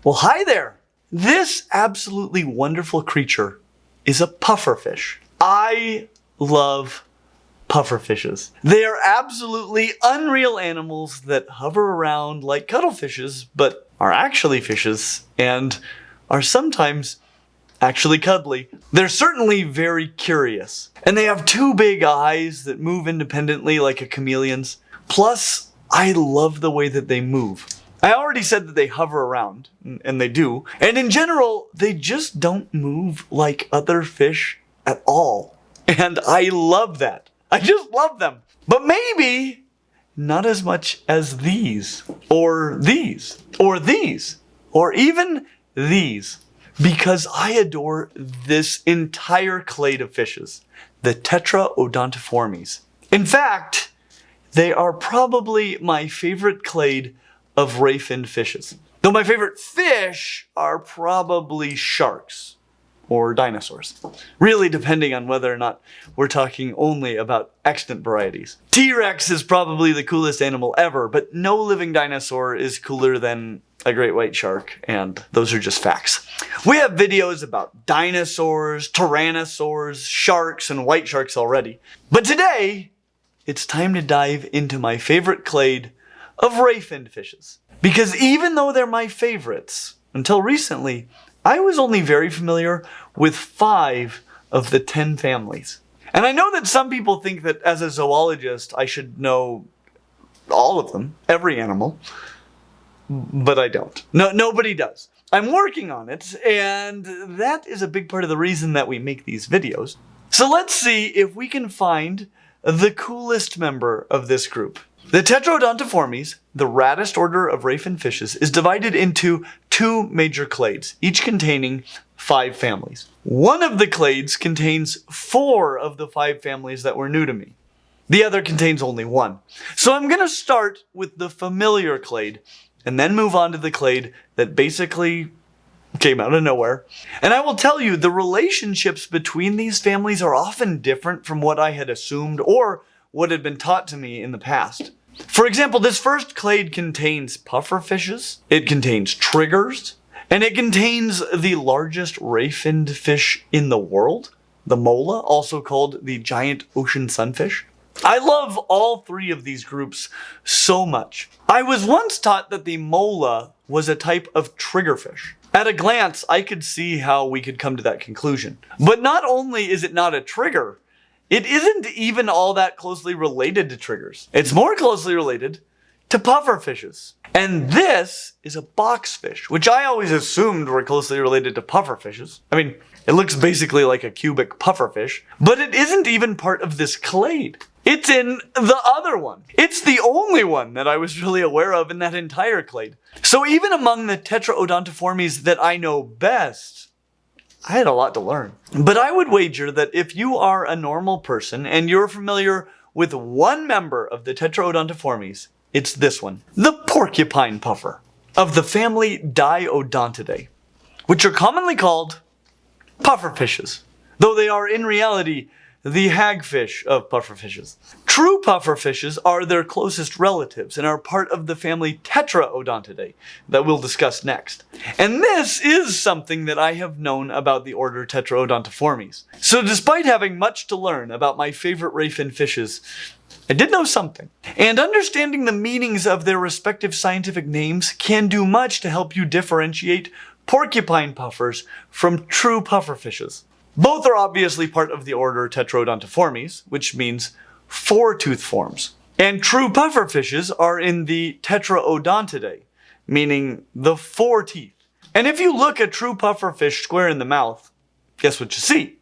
Well, hi there! This absolutely wonderful creature is a pufferfish. I love pufferfishes. They are absolutely unreal animals that hover around like cuttlefishes, but are actually fishes and are sometimes actually cuddly. They're certainly very curious, and they have two big eyes that move independently like a chameleon's. Plus, I love the way that they move. I already said that they hover around, and they do, and in general, they just don't move like other fish at all. And I love that. I just love them. But maybe not as much as these, or these, or these, or even these, because I adore this entire clade of fishes, the Tetraodontiformes. In fact, they are probably my favorite clade of ray-finned fishes. Though my favorite fish are probably sharks or dinosaurs. Really depending on whether or not we're talking only about extant varieties. T-Rex is probably the coolest animal ever, but no living dinosaur is cooler than a great white shark, and those are just facts. We have videos about dinosaurs, tyrannosaurs, sharks, and white sharks already. But today, it's time to dive into my favorite clade of ray-finned fishes. Because even though they're my favorites, until recently, I was only very familiar with 5 of the 10 families. And I know that some people think that as a zoologist, I should know all of them, every animal, but I don't. No, nobody does. I'm working on it, and that is a big part of the reason that we make these videos. So let's see if we can find the coolest member of this group. The Tetraodontiformes, the raddest order of ray-finned fishes, is divided into 2 major clades, each containing 5 families. One of the clades contains 4 of the 5 families that were new to me. The other contains only 1. So I'm going to start with the familiar clade, and then move on to the clade that basically came out of nowhere. And I will tell you, the relationships between these families are often different from what I had assumed or what had been taught to me in the past. For example, this first clade contains pufferfishes, it contains triggers, and it contains the largest ray-finned fish in the world, the mola, also called the giant ocean sunfish. I love all 3 of these groups so much. I was once taught that the mola was a type of triggerfish. At a glance, I could see how we could come to that conclusion. But not only is it not a trigger, it isn't even all that closely related to triggers. It's more closely related to pufferfishes. And this is a boxfish, which I always assumed were closely related to pufferfishes. I mean, it looks basically like a cubic pufferfish, but it isn't even part of this clade. It's in the other one. It's the only one that I was really aware of in that entire clade. So even among the Tetraodontiformes that I know best, I had a lot to learn. But I would wager that if you are a normal person and you're familiar with one member of the Tetraodontiformes, it's this one, the porcupine puffer of the family Diodontidae, which are commonly called pufferfishes, though they are in reality the hagfish of pufferfishes. True pufferfishes are their closest relatives and are part of the family Tetraodontidae that we'll discuss next. And this is something that I have known about the order Tetraodontiformes. So despite having much to learn about my favorite ray-finned fishes, I did know something. And understanding the meanings of their respective scientific names can do much to help you differentiate porcupine puffers from true pufferfishes. Both are obviously part of the order Tetraodontiformes, which means 4-tooth forms. And true pufferfishes are in the Tetraodontidae, meaning the 4 teeth. And if you look a true pufferfish square in the mouth, guess what you see?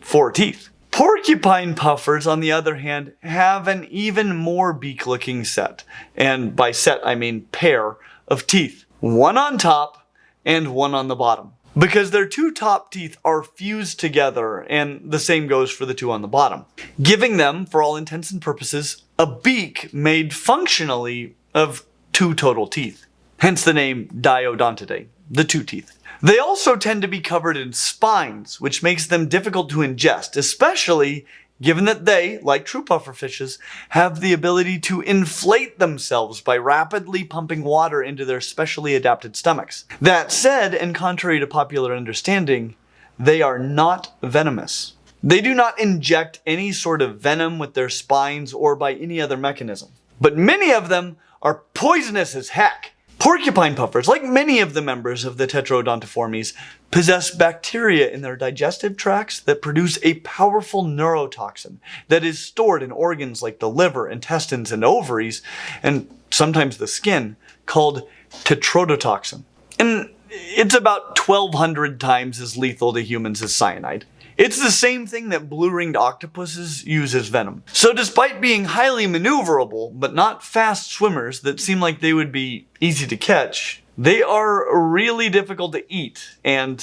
4 teeth. Porcupine puffers, on the other hand, have an even more beak-looking set. And by set, I mean pair of teeth. One on top and one on the bottom. Because their 2 top teeth are fused together, and the same goes for the 2 on the bottom, giving them, for all intents and purposes, a beak made functionally of 2 total teeth. Hence the name Diodontidae, the 2 teeth. They also tend to be covered in spines, which makes them difficult to ingest, especially given that they, like true pufferfishes, have the ability to inflate themselves by rapidly pumping water into their specially adapted stomachs. That said, and contrary to popular understanding, they are not venomous. They do not inject any sort of venom with their spines or by any other mechanism. But many of them are poisonous as heck. Porcupine puffers, like many of the members of the Tetraodontiformes, possess bacteria in their digestive tracts that produce a powerful neurotoxin that is stored in organs like the liver, intestines, and ovaries, and sometimes the skin, called tetrodotoxin. And it's about 1,200 times as lethal to humans as cyanide. It's the same thing that blue-ringed octopuses use as venom. So despite being highly maneuverable, but not fast swimmers that seem like they would be easy to catch, they are really difficult to eat, and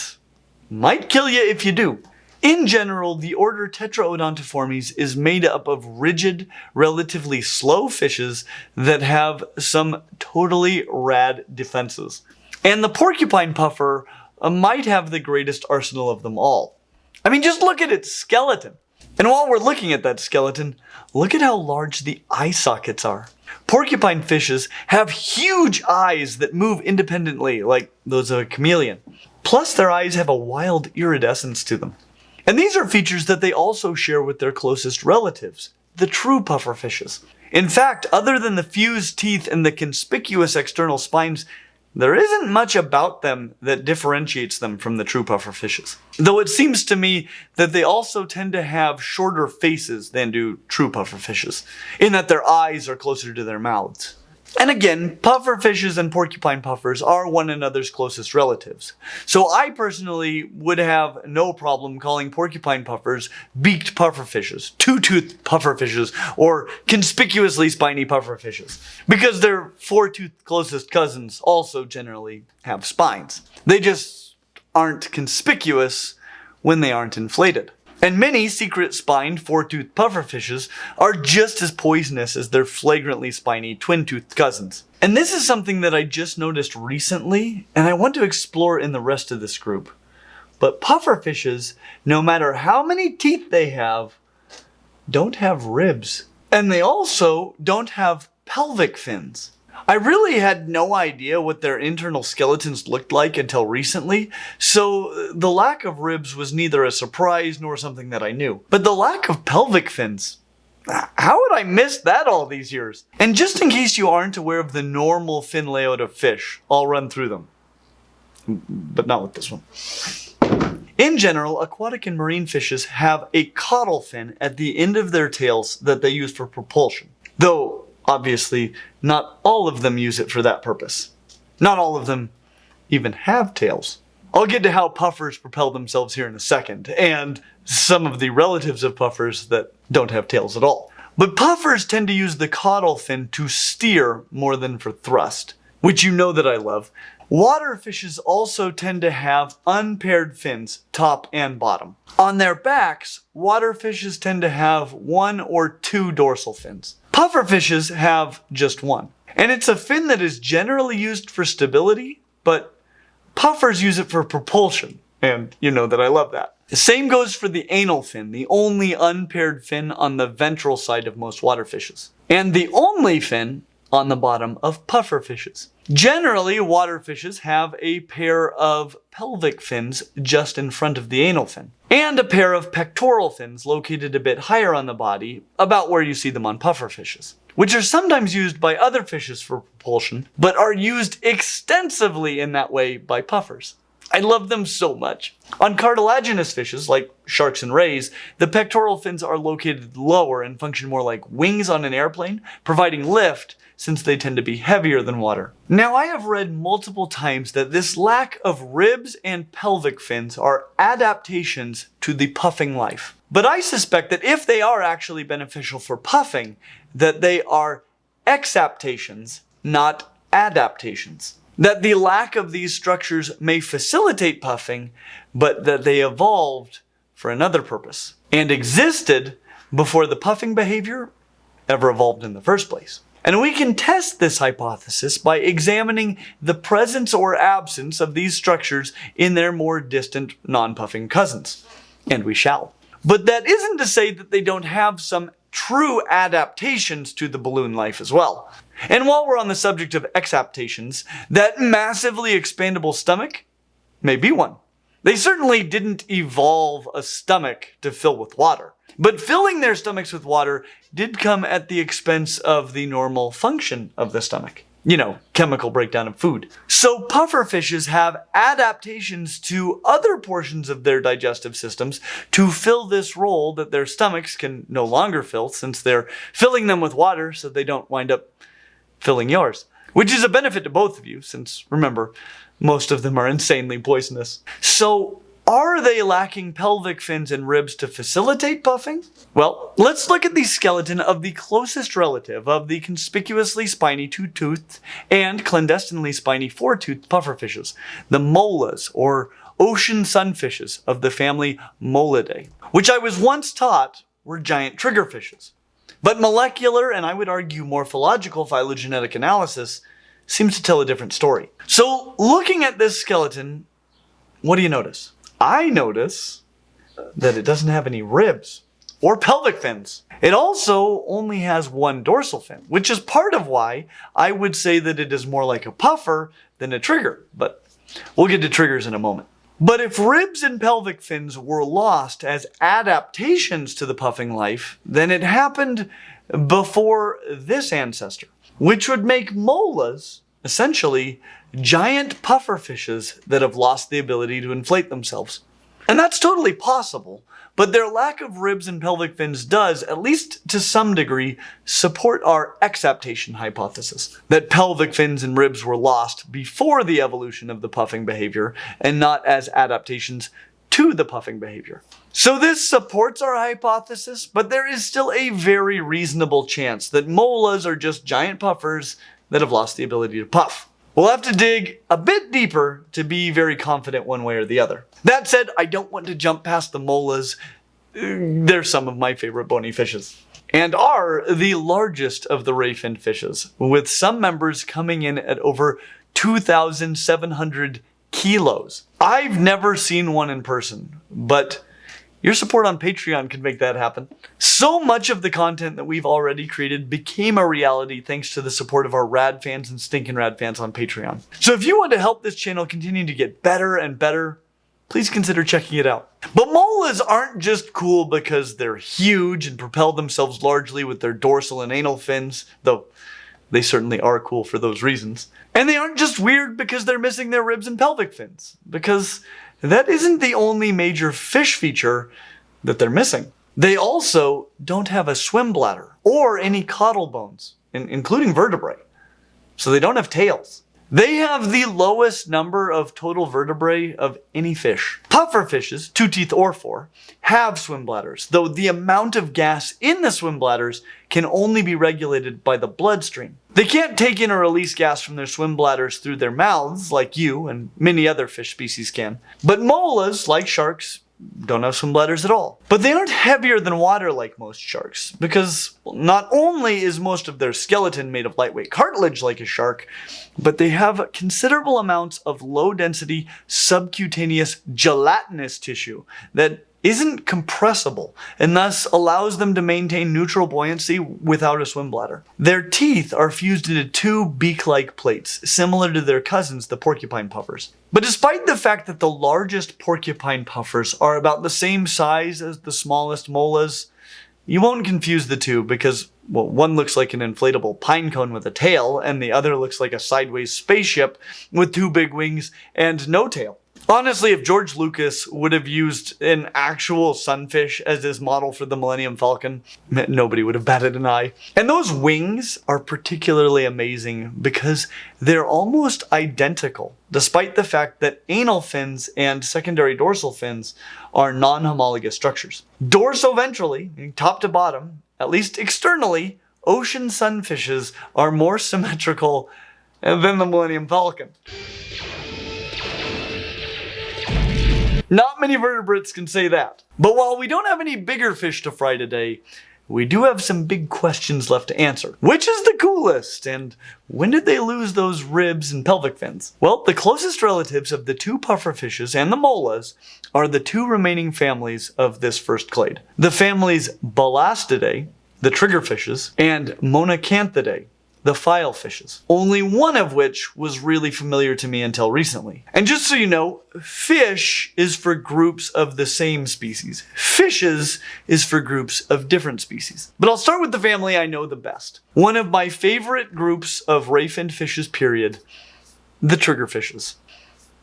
might kill you if you do. In general, the order Tetraodontiformes is made up of rigid, relatively slow fishes that have some totally rad defenses. And the porcupine puffer might have the greatest arsenal of them all. I mean, just look at its skeleton. And while we're looking at that skeleton, look at how large the eye sockets are. Porcupine fishes have huge eyes that move independently, like those of a chameleon. Plus, their eyes have a wild iridescence to them. And these are features that they also share with their closest relatives, the true pufferfishes. In fact, other than the fused teeth and the conspicuous external spines, there isn't much about them that differentiates them from the true pufferfishes. Though it seems to me that they also tend to have shorter faces than do true pufferfishes, in that their eyes are closer to their mouths. And again, pufferfishes and porcupine puffers are one another's closest relatives. So I personally would have no problem calling porcupine puffers beaked pufferfishes, two-toothed pufferfishes, or conspicuously spiny pufferfishes, because their four-toothed closest cousins also generally have spines. They just aren't conspicuous when they aren't inflated. And many secret-spined four-toothed pufferfishes are just as poisonous as their flagrantly spiny twin-toothed cousins. And this is something that I just noticed recently, and I want to explore in the rest of this group. But pufferfishes, no matter how many teeth they have, don't have ribs. And they also don't have pelvic fins. I really had no idea what their internal skeletons looked like until recently, so the lack of ribs was neither a surprise nor something that I knew. But the lack of pelvic fins, how would I miss that all these years? And just in case you aren't aware of the normal fin layout of fish, I'll run through them. But not with this one. In general, aquatic and marine fishes have a caudal fin at the end of their tails that they use for propulsion. Though, obviously, not all of them use it for that purpose. Not all of them even have tails. I'll get to how puffers propel themselves here in a second, and some of the relatives of puffers that don't have tails at all. But puffers tend to use the caudal fin to steer more than for thrust, which you know that I love. Water fishes also tend to have unpaired fins, top and bottom. On their backs, water fishes tend to have one or two dorsal fins. Pufferfishes have just one. And it's a fin that is generally used for stability, but puffers use it for propulsion. And you know that I love that. The same goes for the anal fin, the only unpaired fin on the ventral side of most water fishes. And the only fin on the bottom of pufferfishes. Generally, water fishes have a pair of pelvic fins just in front of the anal fin, and a pair of pectoral fins located a bit higher on the body, about where you see them on pufferfishes, which are sometimes used by other fishes for propulsion, but are used extensively in that way by puffers. I love them so much. On cartilaginous fishes, like sharks and rays, the pectoral fins are located lower and function more like wings on an airplane, providing lift, since they tend to be heavier than water. Now, I have read multiple times that this lack of ribs and pelvic fins are adaptations to the puffing life. But I suspect that if they are actually beneficial for puffing, that they are exaptations, not adaptations. That the lack of these structures may facilitate puffing, but that they evolved for another purpose and existed before the puffing behavior ever evolved in the first place. And we can test this hypothesis by examining the presence or absence of these structures in their more distant non-puffing cousins. And we shall. But that isn't to say that they don't have some true adaptations to the balloon life as well. And while we're on the subject of exaptations, that massively expandable stomach may be one. They certainly didn't evolve a stomach to fill with water. But filling their stomachs with water did come at the expense of the normal function of the stomach. You know, chemical breakdown of food. So pufferfishes have adaptations to other portions of their digestive systems to fill this role that their stomachs can no longer fill, since they're filling them with water so they don't wind up filling yours. Which is a benefit to both of you, since, remember, most of them are insanely poisonous. So, are they lacking pelvic fins and ribs to facilitate puffing? Well, let's look at the skeleton of the closest relative of the conspicuously spiny two-toothed and clandestinely spiny four-toothed pufferfishes, the molas, or ocean sunfishes of the family Molidae, which I was once taught were giant triggerfishes. But molecular, and I would argue morphological phylogenetic analysis seems to tell a different story. So, looking at this skeleton, what do you notice? I notice that it doesn't have any ribs or pelvic fins. It also only has one dorsal fin, which is part of why I would say that it is more like a puffer than a trigger, but we'll get to triggers in a moment. But if ribs and pelvic fins were lost as adaptations to the puffing life, then it happened before this ancestor, which would make molas essentially giant pufferfishes that have lost the ability to inflate themselves. And that's totally possible, but their lack of ribs and pelvic fins does, at least to some degree, support our exaptation hypothesis, that pelvic fins and ribs were lost before the evolution of the puffing behavior and not as adaptations to the puffing behavior. So this supports our hypothesis, but there is still a very reasonable chance that molas are just giant puffers that have lost the ability to puff. We'll have to dig a bit deeper to be very confident one way or the other. That said, I don't want to jump past the molas. They're some of my favorite bony fishes, and are the largest of the ray-finned fishes, with some members coming in at over 2,700 kilos. I've never seen one in person, but your support on Patreon could make that happen. So much of the content that we've already created became a reality thanks to the support of our rad fans and stinking rad fans on Patreon. So if you want to help this channel continue to get better and better, please consider checking it out. But molas aren't just cool because they're huge and propel themselves largely with their dorsal and anal fins, though they certainly are cool for those reasons. And they aren't just weird because they're missing their ribs and pelvic fins, because that isn't the only major fish feature that they're missing. They also don't have a swim bladder or any caudal bones, including vertebrae. So they don't have tails. They have the lowest number of total vertebrae of any fish. Pufferfishes, 2 teeth or 4, have swim bladders, though the amount of gas in the swim bladders can only be regulated by the bloodstream. They can't take in or release gas from their swim bladders through their mouths like you and many other fish species can. But molas, like sharks, don't have swim bladders at all. But they aren't heavier than water like most sharks, because not only is most of their skeleton made of lightweight cartilage like a shark, but they have considerable amounts of low-density subcutaneous gelatinous tissue that isn't compressible and thus allows them to maintain neutral buoyancy without a swim bladder. Their teeth are fused into 2 beak-like plates, similar to their cousins, the porcupine puffers. But despite the fact that the largest porcupine puffers are about the same size as the smallest molas, you won't confuse the two because, well, one looks like an inflatable pine cone with a tail, and the other looks like a sideways spaceship with 2 big wings and no tail. Honestly, if George Lucas would have used an actual sunfish as his model for the Millennium Falcon, nobody would have batted an eye. And those wings are particularly amazing because they're almost identical, despite the fact that anal fins and secondary dorsal fins are non-homologous structures. Dorsoventrally, top to bottom, at least externally, ocean sunfishes are more symmetrical than the Millennium Falcon. Not many vertebrates can say that. But while we don't have any bigger fish to fry today, we do have some big questions left to answer. Which is the coolest? And when did they lose those ribs and pelvic fins? Well, the closest relatives of the two pufferfishes and the mollas are the two remaining families of this first clade. The families Balastidae, the triggerfishes, and Monacanthidae, the filefishes. Only one of which was really familiar to me until recently. And just so you know, fish is for groups of the same species. Fishes is for groups of different species. But I'll start with the family I know the best. One of my favorite groups of ray-finned fishes, period, the triggerfishes.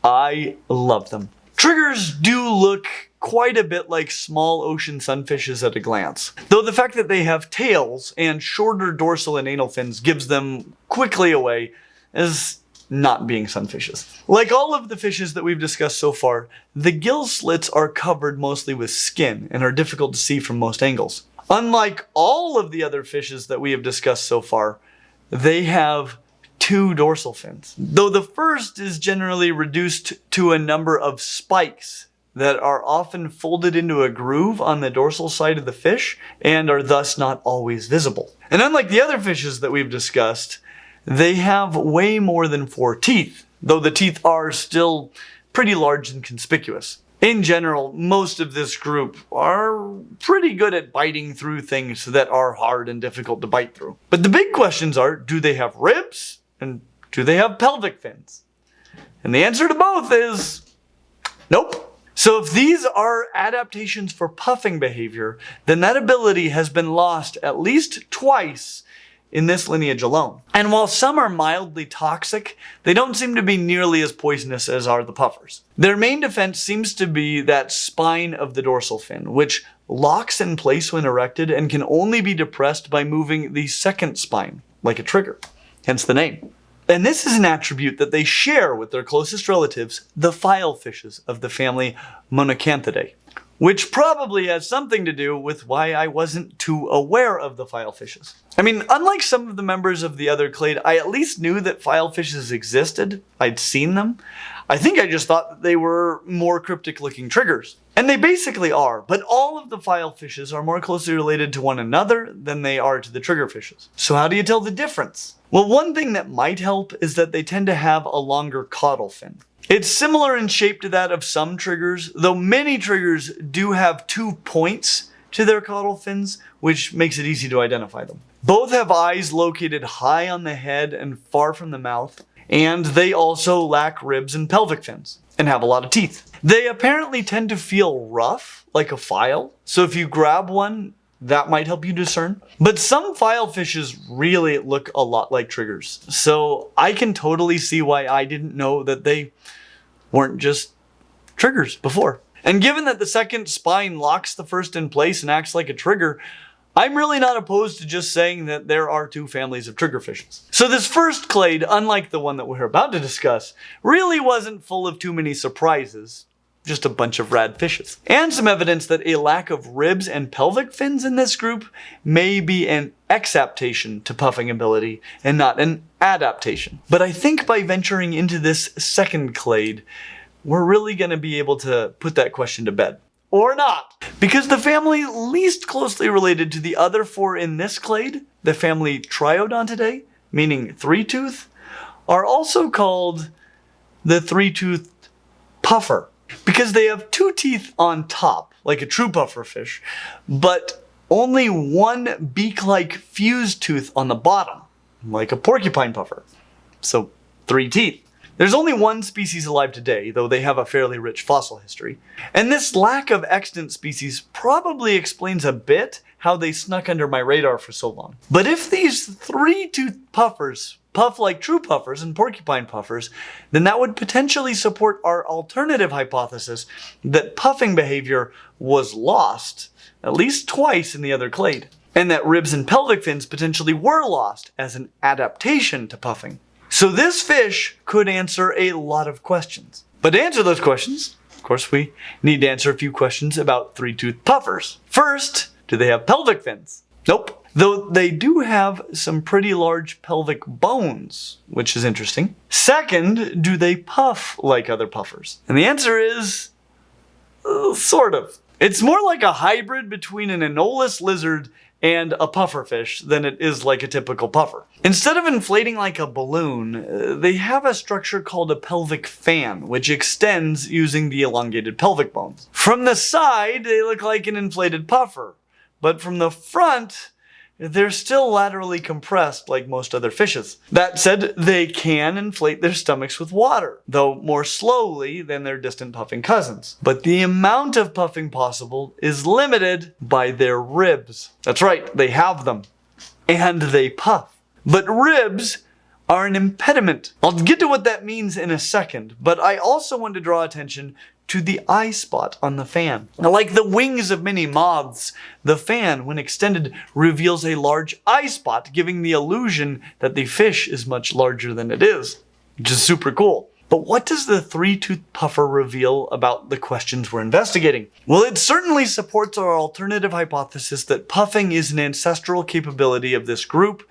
I love them. Triggers do look quite a bit like small ocean sunfishes at a glance, though the fact that they have tails and shorter dorsal and anal fins gives them quickly away as not being sunfishes. Like all of the fishes that we've discussed so far, the gill slits are covered mostly with skin and are difficult to see from most angles. Unlike all of the other fishes that we have discussed so far, they have two dorsal fins, though the first is generally reduced to a number of spikes that are often folded into a groove on the dorsal side of the fish and are thus not always visible. And unlike the other fishes that we've discussed, they have way more than 4 teeth, though the teeth are still pretty large and conspicuous. In general, most of this group are pretty good at biting through things that are hard and difficult to bite through. But the big questions are, do they have ribs? And do they have pelvic fins? And the answer to both is nope. So if these are adaptations for puffing behavior, then that ability has been lost at least twice in this lineage alone. And while some are mildly toxic, they don't seem to be nearly as poisonous as are the puffers. Their main defense seems to be that spine of the dorsal fin, which locks in place when erected and can only be depressed by moving the second spine, like a trigger, hence the name. And this is an attribute that they share with their closest relatives, the filefishes of the family Monacanthidae, which probably has something to do with why I wasn't too aware of the filefishes. I mean, unlike some of the members of the other clade, I at least knew that filefishes existed. I'd seen them. I think I just thought that they were more cryptic looking triggers. And they basically are, but all of the filefishes are more closely related to one another than they are to the triggerfishes. So how do you tell the difference? Well, one thing that might help is that they tend to have a longer caudal fin. It's similar in shape to that of some triggers, though many triggers do have 2 points to their caudal fins, which makes it easy to identify them. Both have eyes located high on the head and far from the mouth, and they also lack ribs and pelvic fins, and have a lot of teeth. They apparently tend to feel rough, like a file, so if you grab one, that might help you discern. But some filefishes really look a lot like triggers, so I can totally see why I didn't know that they weren't just triggers before. And given that the second spine locks the first in place and acts like a trigger, I'm really not opposed to just saying that there are 2 families of triggerfishes. So this first clade, unlike the one that we're about to discuss, really wasn't full of too many surprises. Just a bunch of rad fishes. And some evidence that a lack of ribs and pelvic fins in this group may be an exaptation to puffing ability and not an adaptation. But I think by venturing into this second clade, we're really going to be able to put that question to bed. Or not. Because the family least closely related to the other 4 in this clade, the family Triodontidae, meaning 3-tooth, are also called the 3-toothed puffer. Because they have 2 teeth on top, like a true pufferfish, but only 1 beak-like fused tooth on the bottom, like a porcupine puffer. So 3 teeth. There's only 1 species alive today, though they have a fairly rich fossil history. And this lack of extant species probably explains a bit how they snuck under my radar for so long. But if these 3-toothed puffers puff like true puffers and porcupine puffers, then that would potentially support our alternative hypothesis that puffing behavior was lost at least twice in the other clade, and that ribs and pelvic fins potentially were lost as an adaptation to puffing. So this fish could answer a lot of questions. But to answer those questions, of course, we need to answer a few questions about 3-toothed puffers. First, do they have pelvic fins? Nope. Though they do have some pretty large pelvic bones, which is interesting. Second, do they puff like other puffers? And the answer is, sort of. It's more like a hybrid between an anolis lizard and a pufferfish than it is like a typical puffer. Instead of inflating like a balloon, they have a structure called a pelvic fan, which extends using the elongated pelvic bones. From the side, they look like an inflated puffer, but from the front, they're still laterally compressed like most other fishes. That said, they can inflate their stomachs with water, though more slowly than their distant puffing cousins. But the amount of puffing possible is limited by their ribs. That's right, they have them. And they puff. But ribs are an impediment. I'll get to what that means in a second, but I also want to draw attention to the eye spot on the fan. Now, like the wings of many moths, the fan, when extended, reveals a large eye spot, giving the illusion that the fish is much larger than it is, which is super cool. But what does the three-toothed puffer reveal about the questions we're investigating? Well, it certainly supports our alternative hypothesis that puffing is an ancestral capability of this group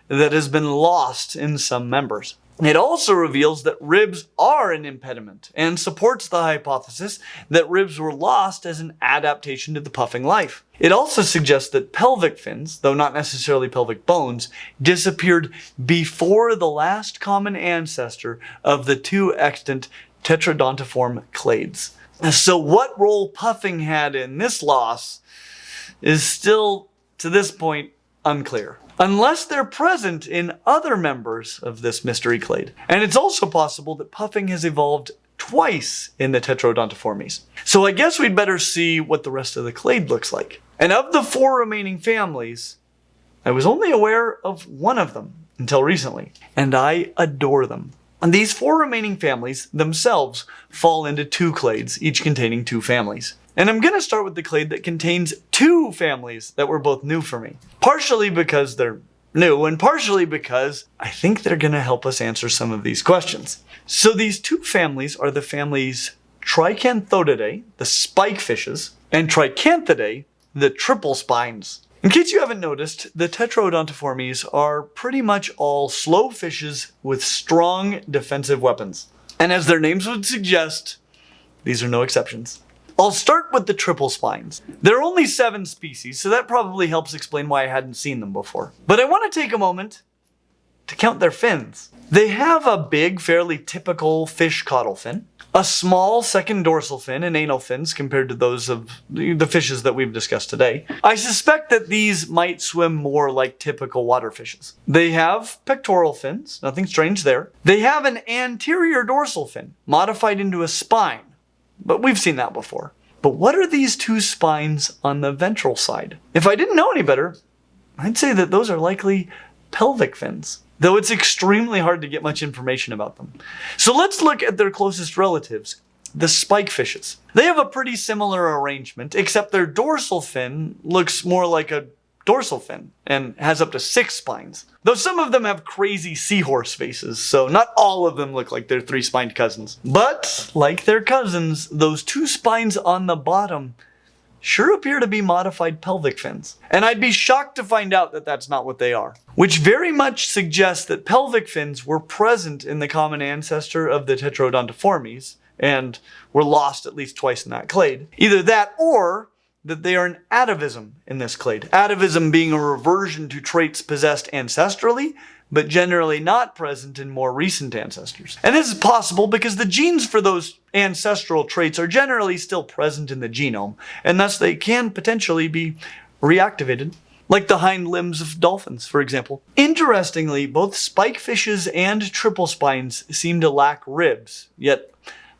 that has been lost in some members. It also reveals that ribs are an impediment and supports the hypothesis that ribs were lost as an adaptation to the puffing life. It also suggests that pelvic fins, though not necessarily pelvic bones, disappeared before the last common ancestor of the two extant Tetraodontiform clades. So what role puffing had in this loss is still, to this point, unclear. Unless they're present in other members of this mystery clade. And it's also possible that puffing has evolved twice in the Tetraodontiformes. So I guess we'd better see what the rest of the clade looks like. And of the 4 remaining families, I was only aware of one of them until recently, and I adore them. And these 4 remaining families themselves fall into 2 clades, each containing 2 families. And I'm going to start with the clade that contains 2 families that were both new for me. Partially because they're new, and partially because I think they're going to help us answer some of these questions. So these 2 families are the families Tricanthodidae, the spike fishes, and Tricanthidae, the triple spines. In case you haven't noticed, the Tetraodontiformes are pretty much all slow fishes with strong defensive weapons. And as their names would suggest, these are no exceptions. I'll start with the triple spines. There are only 7 species, so that probably helps explain why I hadn't seen them before. But I want to take a moment to count their fins. They have a big, fairly typical fish caudal fin, a small second dorsal fin and anal fins compared to those of the fishes that we've discussed today. I suspect that these might swim more like typical water fishes. They have pectoral fins, nothing strange there. They have an anterior dorsal fin, modified into a spine. But we've seen that before. But what are these 2 spines on the ventral side? If I didn't know any better, I'd say that those are likely pelvic fins, though it's extremely hard to get much information about them. So let's look at their closest relatives, the spike fishes. They have a pretty similar arrangement, except their dorsal fin looks more like a dorsal fin and has up to 6 spines. Though some of them have crazy seahorse faces, so not all of them look like their 3-spined cousins. But, like their cousins, those 2 spines on the bottom sure appear to be modified pelvic fins. And I'd be shocked to find out that that's not what they are. Which very much suggests that pelvic fins were present in the common ancestor of the Tetraodontiformes, and were lost at least twice in that clade. Either that, or that they are an atavism in this clade. Atavism being a reversion to traits possessed ancestrally, but generally not present in more recent ancestors. And this is possible because the genes for those ancestral traits are generally still present in the genome, and thus they can potentially be reactivated, like the hind limbs of dolphins, for example. Interestingly, both spike fishes and triple spines seem to lack ribs, yet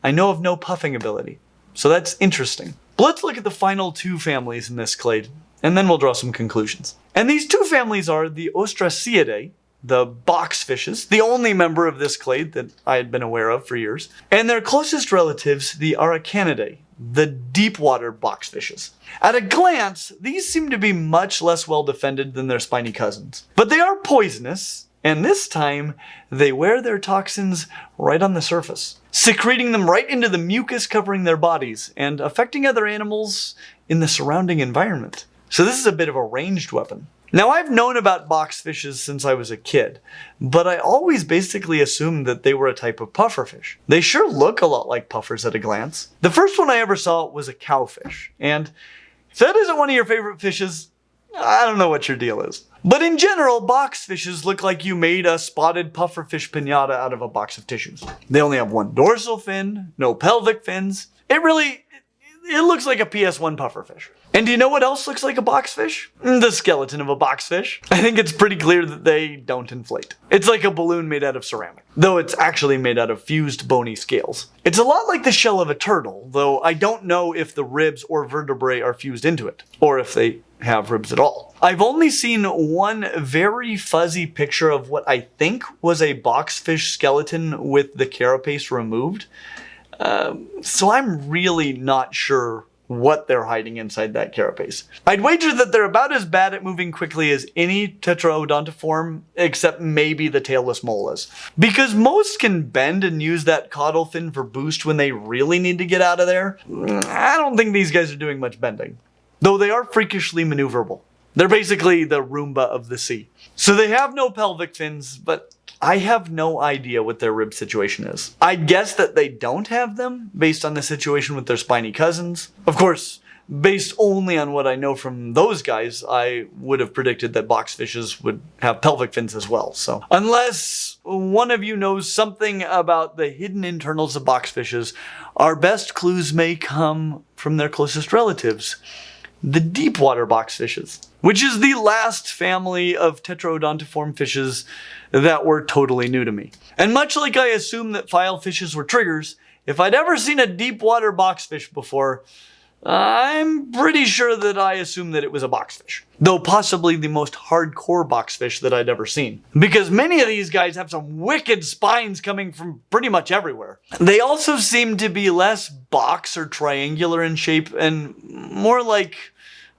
I know of no puffing ability. So that's interesting. But let's look at the final 2 families in this clade, and then we'll draw some conclusions. And these 2 families are the Ostraciidae, the Boxfishes, the only member of this clade that I had been aware of for years, and their closest relatives, the Araucanidae, the deep-water boxfishes. At a glance, these seem to be much less well defended than their spiny cousins. But they are poisonous, and this time, they wear their toxins right on the surface, secreting them right into the mucus covering their bodies, and affecting other animals in the surrounding environment. So this is a bit of a ranged weapon. Now, I've known about boxfishes since I was a kid, but I always basically assumed that they were a type of pufferfish. They sure look a lot like puffers at a glance. The first one I ever saw was a cowfish, and if that isn't one of your favorite fishes, I don't know what your deal is. But in general, boxfishes look like you made a spotted pufferfish piñata out of a box of tissues. They only have one dorsal fin, no pelvic fins. It looks like a PS1 pufferfish. And do you know what else looks like a boxfish? The skeleton of a boxfish. I think it's pretty clear that they don't inflate. It's like a balloon made out of ceramic, though it's actually made out of fused bony scales. It's a lot like the shell of a turtle, though I don't know if the ribs or vertebrae are fused into it, or if they have ribs at all. I've only seen one very fuzzy picture of what I think was a boxfish skeleton with the carapace removed. So I'm really not sure what they're hiding inside that carapace. I'd wager that they're about as bad at moving quickly as any Tetraodontiform, except maybe the tailless mole is. Because most can bend and use that caudal fin for boost when they really need to get out of there. I don't think these guys are doing much bending, though they are freakishly maneuverable. They're basically the Roomba of the sea. So they have no pelvic fins, but I have no idea what their rib situation is. I'd guess that they don't have them, based on the situation with their spiny cousins. Of course, based only on what I know from those guys, I would have predicted that boxfishes would have pelvic fins as well. So, unless one of you knows something about the hidden internals of boxfishes, our best clues may come from their closest relatives, the deep water boxfishes, which is the last family of Tetraodontiform fishes that were totally new to me. And much like I assume that filefishes were triggers, if I'd ever seen a deep water boxfish before, I'm pretty sure that I assumed that it was a boxfish. Though possibly the most hardcore boxfish that I'd ever seen. Because many of these guys have some wicked spines coming from pretty much everywhere. They also seem to be less box or triangular in shape and more like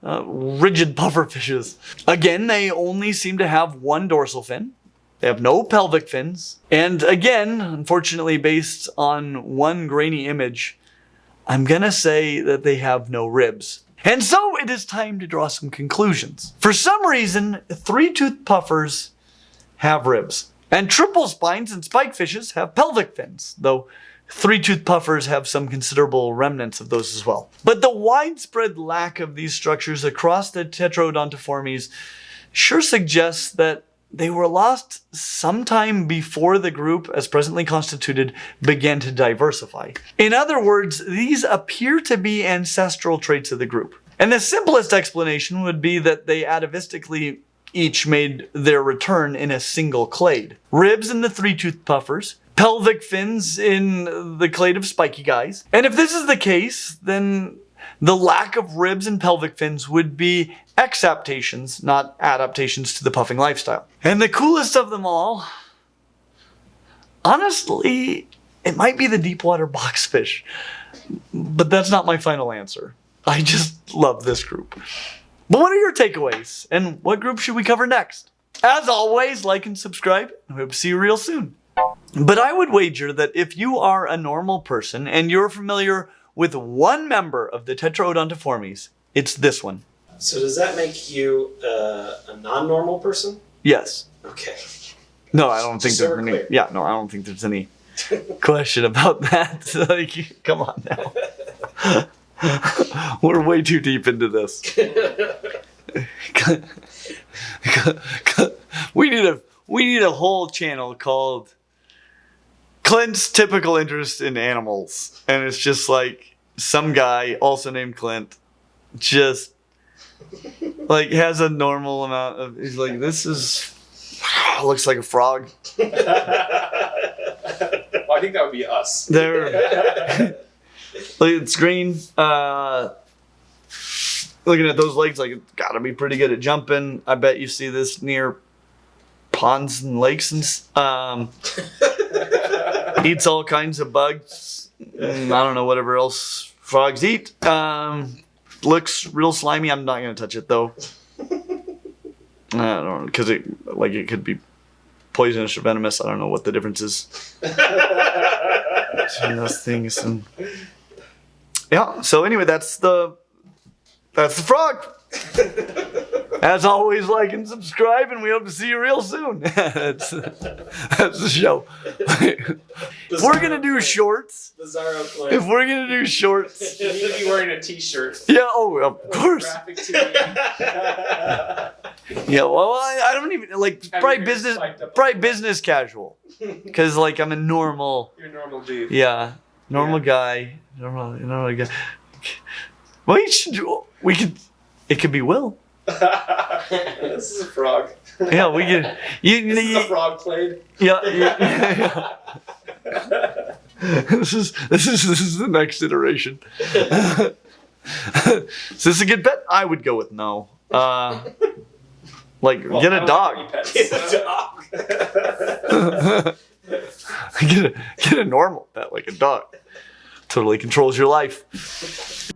rigid pufferfishes. Again, they only seem to have one dorsal fin. They have no pelvic fins. And again, unfortunately based on one grainy image, I'm gonna say that they have no ribs. And so it is time to draw some conclusions. For some reason, three-toothed puffers have ribs. And triple spines and spikefishes have pelvic fins, though three-toothed puffers have some considerable remnants of those as well. But the widespread lack of these structures across the Tetraodontiformes sure suggests that they were lost sometime before the group, as presently constituted, began to diversify. In other words, these appear to be ancestral traits of the group. And the simplest explanation would be that they atavistically each made their return in a single clade. Ribs in the three-toothed puffers, pelvic fins in the clade of spiky guys. And if this is the case, then the lack of ribs and pelvic fins would be exaptations, not adaptations to the puffing lifestyle. And the coolest of them all, honestly, it might be the deep water boxfish. But that's not my final answer. I just love this group. But what are your takeaways? And what group should we cover next? As always, like and subscribe. I hope to see you real soon. But I would wager that if you are a normal person and you're familiar with one member of the Tetraodontiformes, it's this one. So does that make you a non-normal person? Yes. Okay. No, I don't think there's any. Clear. Yeah, no, I don't think there's any question about that. Like, come on now. We're way too deep into this. We need a whole channel called Clint's Typical Interest in Animals, and it's just like some guy also named Clint just like has a normal amount of, he's like, this is looks like a frog. Well, I think that would be us. There. Like, it's green. Looking at those legs, like, it's gotta be pretty good at jumping. I bet you see this near ponds and lakes and eats all kinds of bugs. And I don't know, whatever else frogs eat. Looks real slimy. I'm not gonna touch it though. I don't know, because it could be poisonous or venomous. I don't know what the difference is between those things. And yeah. So anyway, that's the frog. As always, like and subscribe, and we hope to see you real soon. That's the show. If we're gonna do shorts, Bizarro Clint. if we're gonna do shorts, You need to be wearing a t-shirt. yeah, oh, of course. Graphic tee. Yeah, well, I don't even like probably your business, spiked up. probably business casual, because like I'm a normal, You're a normal dude. yeah, normal guy, normal guy. Well, you should do. We could. It could be Will. This is a frog. Yeah, we could. This is a frog clade. Yeah. This is the next iteration. Is this a good bet? I would go with no. Like Well, get I a don't dog. have any pets. Get a dog. Get a normal pet like a dog. Totally controls your life.